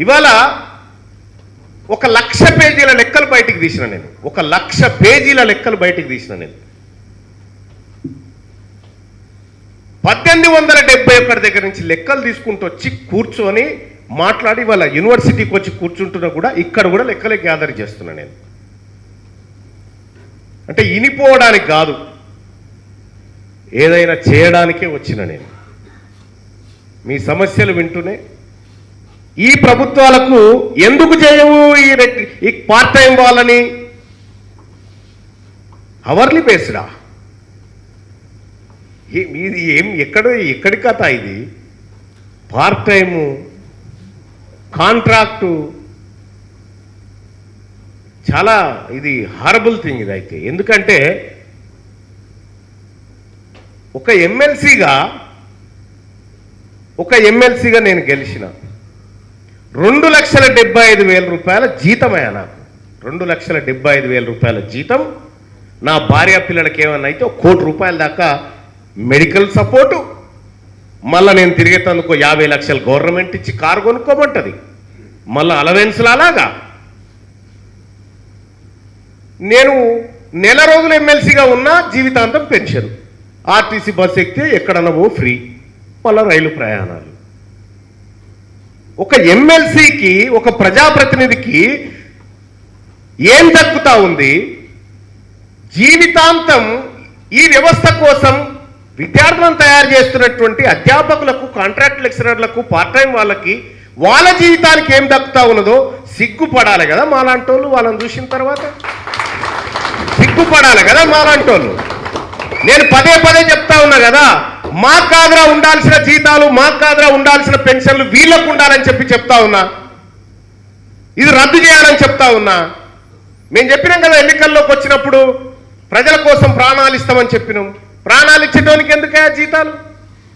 ఇవాళ 1,00,000 పేజీల లెక్కలు బయటికి తీసిన నేను, 1,00,000 పేజీల లెక్కలు బయటికి తీసిన నేను. 1871 దగ్గర నుంచి లెక్కలు తీసుకుంటూ వచ్చి కూర్చొని మాట్లాడి వాళ్ళ యూనివర్సిటీకి వచ్చి కూర్చుంటున్నా కూడా ఇక్కడ కూడా లెక్కలే గ్యాదర్ చేస్తున్నా నేను. అంటే ఇనిపోవడానికి కాదు, ఏదైనా చేయడానికే వచ్చిన నేను. మీ సమస్యలు వింటూనే ఈ ప్రభుత్వాలకు ఎందుకు చేయవు ఈ పార్ట్ టైం వాళ్ళని? అవర్లీ బేస్డా ఇది ఎక్కడి కథ ఇది? పార్ట్ టైము, కాంట్రాక్టు, చాలా ఇది హారబుల్ థింగ్ ఇది. అయితే ఎందుకంటే ఒక ఎమ్మెల్సీగా నేను గెలిచిన 2,75,000 రూపాయల జీతమయ్యా నాకు. 2,75,000 రూపాయల జీతం. నా భార్య పిల్లలకి ఏమన్నా అయితే 1 కోటి రూపాయల దాకా మెడికల్ సపోర్టు, మళ్ళీ నేను తిరిగేటందుకు 50 లక్షలు గవర్నమెంట్ ఇచ్చి కారు కొనుక్కోమంటుంది, మళ్ళీ అలవెన్స్లు. అలాగా నేను నెల రోజులు ఎమ్మెల్సీగా ఉన్నా జీవితాంతం పెన్షన్, ఆర్టీసీ బస్సు ఎక్కితే ఎక్కడన్నా ఫ్రీ, మళ్ళీ రైలు ప్రయాణాలు. ఒక ఎమ్మెల్సీకి, ఒక ప్రజాప్రతినిధికి ఏం దక్కుతా ఉంది? జీవితాంతం ఈ వ్యవస్థ కోసం విద్యార్థులను తయారు చేస్తున్నటువంటి అధ్యాపకులకు, కాంట్రాక్ట్ లెక్చరర్లకు, పార్ట్ టైం వాళ్ళకి, వాళ్ళ జీవితానికి ఏం దక్కుతా ఉన్నదో సిగ్గుపడాలి కదా మాలాంటోళ్ళు. వాళ్ళని చూసిన తర్వాత సిగ్గుపడాలి కదా మాలాంటోళ్ళు. నేను పదే చెప్తా ఉన్నా కదా, మాకు కాదురా ఉండాల్సిన జీతాలు, మాకు కాదురా ఉండాల్సిన పెన్షన్లు, వీళ్ళకు ఉండాలని చెప్తా ఉన్నా. ఇది రద్దు చేయాలని చెప్తా ఉన్నా. మేము చెప్పినాం కదా, ఎన్నికల్లోకి వచ్చినప్పుడు ప్రజల కోసం ప్రాణాలు ఇస్తామని చెప్పినాం. ప్రాణాలు ఇచ్చేటోనికి ఎందుకయ్యా జీతాలు?